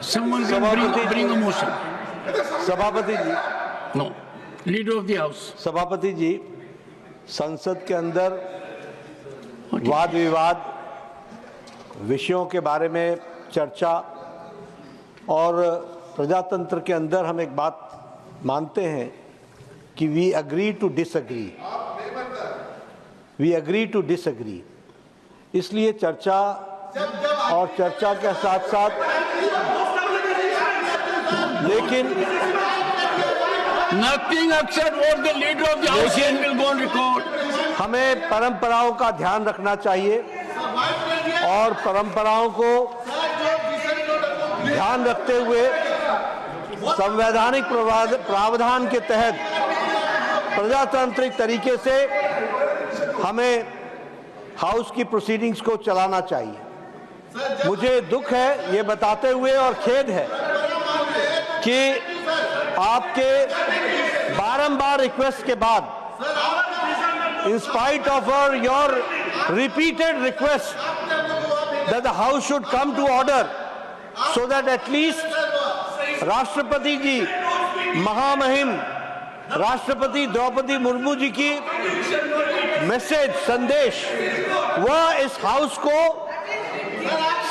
Someone can bring a motion. सभापति जी, No. Leader of the House. सभापति जी, संसद के अंदर Okay. वाद विवाद, विषयों के बारे में चर्चा और प्रजातंत्र के अंदर हम एक बात मानते हैं कि वी अग्री टू डिसएग्री, इसलिए चर्चा और चर्चा के साथ साथ लेकिन Nothing except what the leader of the House said will go on record. हमें परंपराओं का ध्यान रखना चाहिए और परंपराओं को ध्यान रखते हुए संवैधानिक प्रावधान के तहत प्रजातांत्रिक तरीके से हमें हाउस की प्रोसीडिंग्स को चलाना चाहिए। मुझे दुख है ये बताते हुए और खेद है कि आपके बारंबार रिक्वेस्ट के बाद, in spite of your repeated request that the House should come to order so that at least राष्ट्रपति जी, महामहिम राष्ट्रपति द्रौपदी मुर्मू जी की मैसेज, संदेश, वह इस हाउस को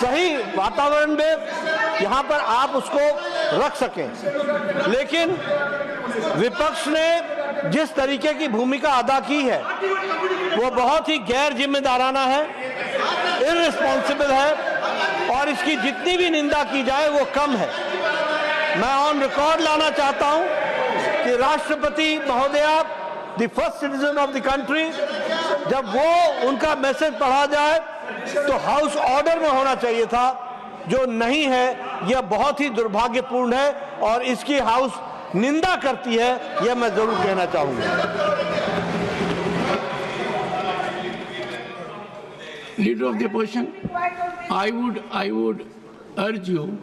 सही वातावरण में यहाँ पर आप उसको रख सकें। लेकिन विपक्ष ने जिस तरीके की भूमिका अदा की है वो बहुत ही गैर जिम्मेदाराना है, इररिस्पॉन्सिबल है और इसकी जितनी भी निंदा की जाए वो कम है। मैं ऑन रिकॉर्ड लाना चाहता हूं कि राष्ट्रपति महोदया, the first citizen of the country, जब वो उनका मैसेज पढ़ा जाए तो हाउस ऑर्डर में होना चाहिए था, जो नहीं है। यह बहुत ही दुर्भाग्यपूर्ण है और इसकी हाउस निंदा करती है, यह मैं जरूर कहना चाहूंगा। Leader of the opposition, I would urge you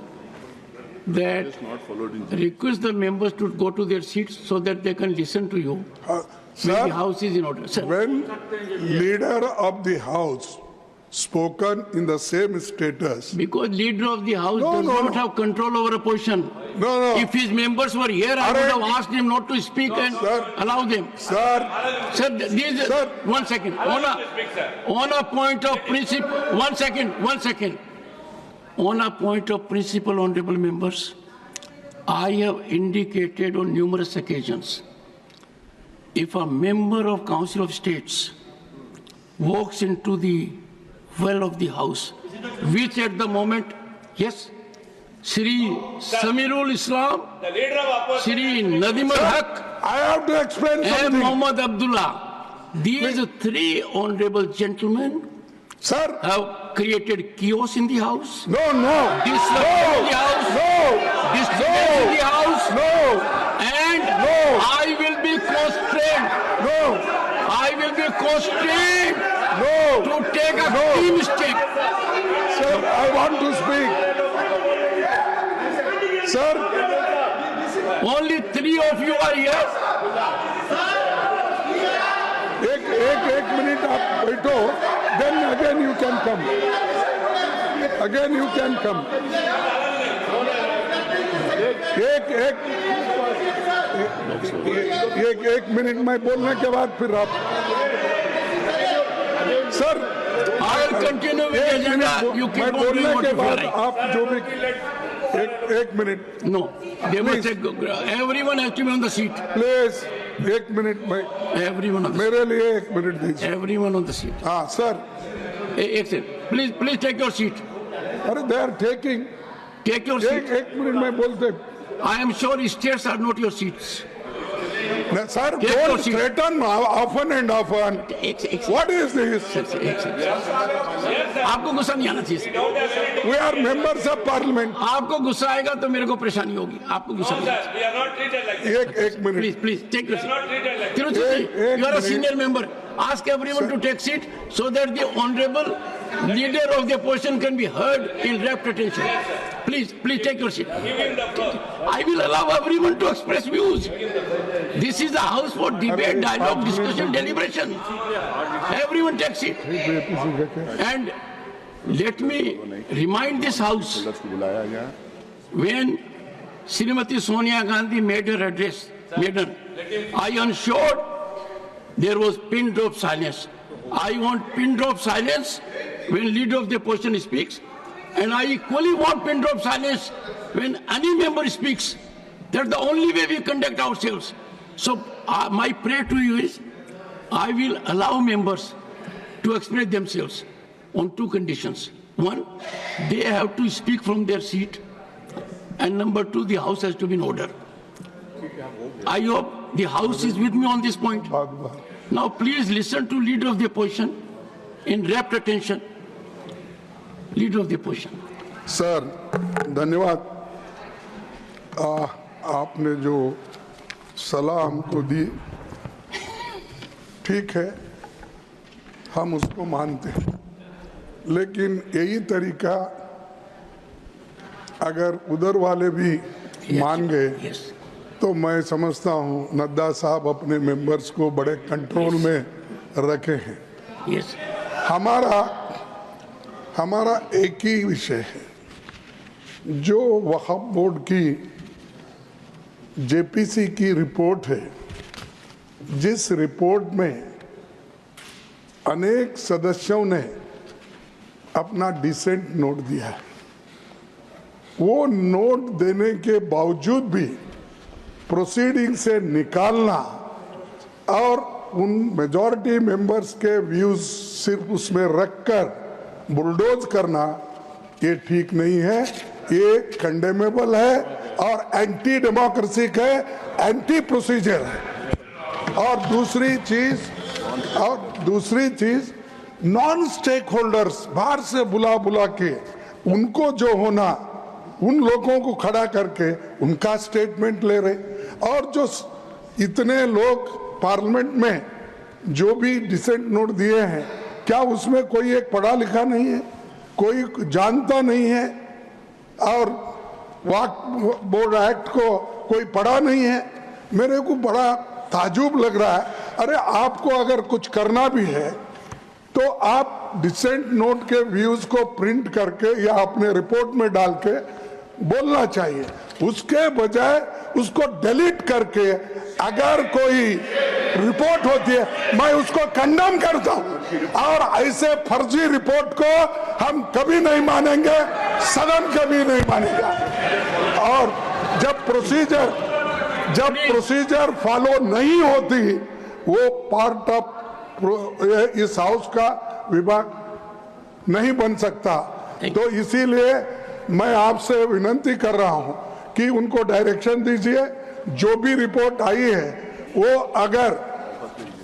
that request the members to go to their seats so that they can listen to you. Sir, the House is in order. Sir. when leader of the House spoken in the same status. Because leader of the House No, does no, not no. have control over opposition. No. If his members were here, I would have asked him not to speak and Sir. allow them. Sir, Sir, 1 second. On a point of principle, 1 second. On a point of principle, honorable members, I have indicated on numerous occasions, if a member of Council of States walks into the well of the House, which at the moment, yes, Shri Samirul Islam, Shri Nadim al-Haq, I have to explain and something. Muhammad Abdullah, these three honorable gentlemen Sir, have created chaos in the House, no. disruption in the House, disturbance in the House, and I will be constrained to take a team step. Sir, I want to speak. Sir, Only three of you are here. एक minute आप बैठो, then again you can come. एक minute में बोलने के बाद फिर आप sir I will continue with the agenda. You मैं keep on बोलने doing what के you feel बाद like. आप जो भी एक minute No, they must take, everyone has to be on the seat. Please एक मिनट में Everyone on the seat. मेरे लिए एक मिनट दीजिए। Everyone on the seat. हाँ सर, एक second. Please take your seat. अरे they are taking Take your seat. एक मिनट में बोलते I am sure states are not your seats. Sir Take your don't seat. Threaten often and often एक what is this आपको गुस्सा नहीं आना चाहिए। We are members of parliament आपको गुस्सा आएगा तो मेरे को परेशानी होगी। आपको गुस्सा नहीं आना एक minute Please take your seat. Tiruchiti, you are a senior member. Ask everyone to take seat so that the honorable leader of the opposition can be heard in rapt attention. Please take your seat. I will allow everyone to express views. This is a house for debate, dialogue, discussion, deliberation. Everyone take seat. And let me remind this house when Srimati Sonia Gandhi made her address, I ensured there was pin drop silence. I want pin drop silence when leader of the opposition speaks, and I equally want pin drop silence when any member speaks. That's the only way we conduct ourselves. So my prayer to you is, I will allow members to express themselves on two conditions. One, they have to speak from their seat, and number two, the House has to be in order. I hope the House is with me on this point. Now please listen to leader of the opposition in rapt attention. Leader of the opposition. Sir धन्यवाद। आपने जो सलाह हमको दी ठीक है, हम उसको मानते हैं, लेकिन यही तरीका अगर उधर वाले भी मान गए तो मैं समझता हूँ नड्डा साहब अपने मेंबर्स को बड़े कंट्रोल में रखे हैं। हमारा एक ही विषय है, जो वक्फ बोर्ड की जेपीसी की रिपोर्ट है, जिस रिपोर्ट में अनेक सदस्यों ने अपना डिसेंट नोट दिया है, वो नोट देने के बावजूद भी प्रोसीडिंग से निकालना और उन मेजॉरिटी मेंबर्स के व्यूज सिर्फ उसमें रखकर बुलडोज करना, ये ठीक नहीं है, ये कंडेमेबल है और एंटी डेमोक्रेसिक है, एंटी प्रोसीजर है। और दूसरी चीज नॉन स्टेक होल्डर्स बाहर से बुला के उनको जो होना, उन लोगों को खड़ा करके उनका स्टेटमेंट ले रहे, और जो इतने लोग पार्लियामेंट में जो भी डिसेंट नोट दिए हैं, क्या उसमें कोई एक पढ़ा लिखा नहीं है, कोई जानता नहीं है, और वक्फ बोर्ड एक्ट को कोई पढ़ा नहीं है? मेरे को बड़ा ताजुब लग रहा है। अरे आपको अगर कुछ करना भी है तो आप डिसेंट नोट के व्यूज को प्रिंट करके या अपने रिपोर्ट में डाल के बोलना चाहिए, उसके बजाय उसको डिलीट करके अगर कोई रिपोर्ट होती है मैं उसको कंडेम करता हूं, और ऐसे फर्जी रिपोर्ट को हम कभी नहीं मानेंगे, सदन कभी नहीं मानेगा। और जब प्रोसीजर फॉलो नहीं होती, वो पार्ट ऑफ इस हाउस का विभाग नहीं बन सकता। तो इसीलिए मैं आपसे विनती कर रहा हूं कि उनको डायरेक्शन दीजिए, जो भी रिपोर्ट आई है वो अगर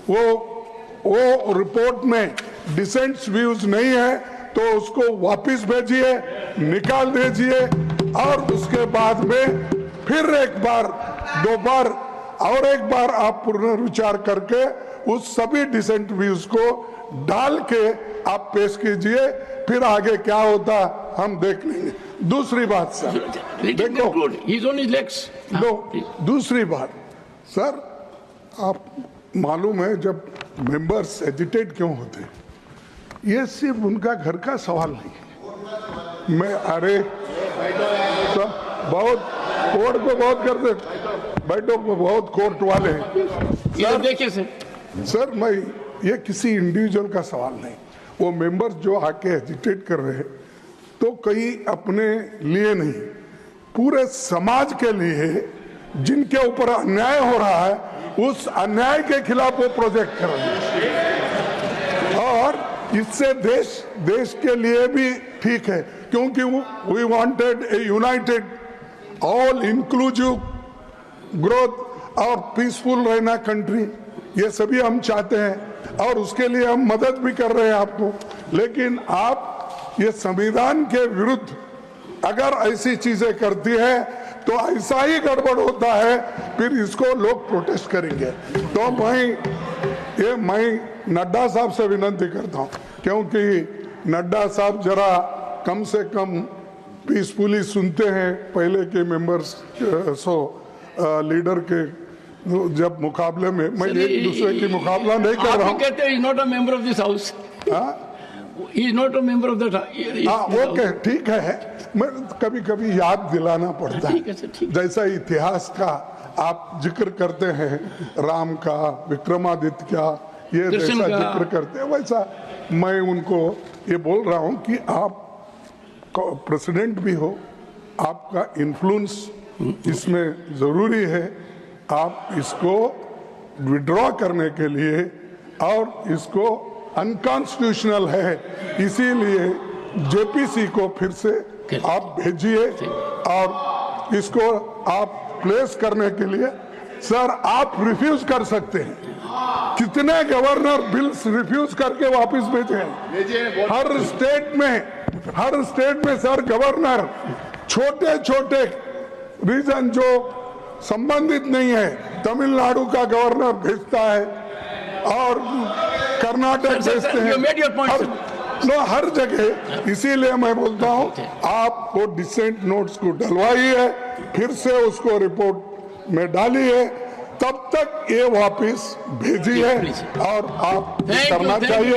वो रिपोर्ट में डिसेंट व्यूज नहीं है तो उसको वापस भेजिए, निकाल दीजिए, और उसके बाद में फिर एक बार, दो बार और एक बार आप पुनर्विचार करके उस सभी डिसेंट व्यूज को डाल के आप पेश कीजिए, फिर आगे क्या होता हम देख लेंगे। दूसरी बात सर, देखो दूसरी बात सर, आप मालूम है जब मेंबर्स एजिटेट क्यों होते हैं, ये सिर्फ उनका घर का सवाल नहीं है। मैं अरे तो बहुत कोर्ट को बहुत करते, बैठो बहुत कोर्ट वाले हैं देखिए सर, मैं ये किसी इंडिविजुअल का सवाल नहीं, वो मेंबर्स जो आके एजिटेट कर रहे हैं तो कहीं अपने लिए नहीं, पूरे समाज के लिए, जिनके ऊपर अन्याय हो रहा है उस अन्याय के खिलाफ वो प्रोजेक्ट कर रहे हैं, और इससे देश के लिए भी ठीक है, क्योंकि we wanted a united all inclusive growth और पीसफुल रहना कंट्री, ये सभी हम चाहते हैं और उसके लिए हम मदद भी कर रहे हैं आपको। लेकिन आप ये संविधान के विरुद्ध अगर ऐसी चीजें करती है तो ऐसा ही गड़बड़ होता है, फिर इसको लोग प्रोटेस्ट करेंगे। तो मैं नड्डा साहब से विनती करता हूं, क्योंकि नड्डा साहब जरा कम से कम पीसफुली सुनते हैं पहले के मेंबर्स लीडर के जब मुकाबले में। मैं एक दूसरे की मुकाबला नहीं कर रहा हूँ। कहते हैं not a member of this house, he is not a member of that. Okay ठीक है, मैं कभी कभी याद दिलाना पड़ता ठीक है सर, ठीक है। जैसा इतिहास का आप जिक्र करते हैं, राम का, विक्रमादित्य का, ये कृष्ण जैसा का। जिक्र करते हैं, वैसा मैं उनको ये बोल रहा हूं कि आप प्रेसिडेंट भी हो, आपका इन्फ्लुएंस इसमें जरूरी है। आप इसको विड्रॉ करने के लिए, और इसको अनकॉन्स्टिट्यूशनल है, इसीलिए जेपीसी को फिर से आप भेजिए और इसको आप प्लेस करने के लिए, सर आप रिफ्यूज कर सकते हैं। कितने गवर्नर बिल्स रिफ्यूज करके वापस भेजे हैं? हर स्टेट में सर गवर्नर छोटे छोटे रीजन जो संबंधित नहीं है, तमिलनाडु का गवर्नर भेजता है और कर्नाटक भेजते हैं, हर जगह। इसीलिए मैं बोलता हूं आप वो डिसेंट नोट्स को डलवाइए, फिर से उसको रिपोर्ट में डालिए, तब तक ये वापस भेजिए और आप करना चाहिए।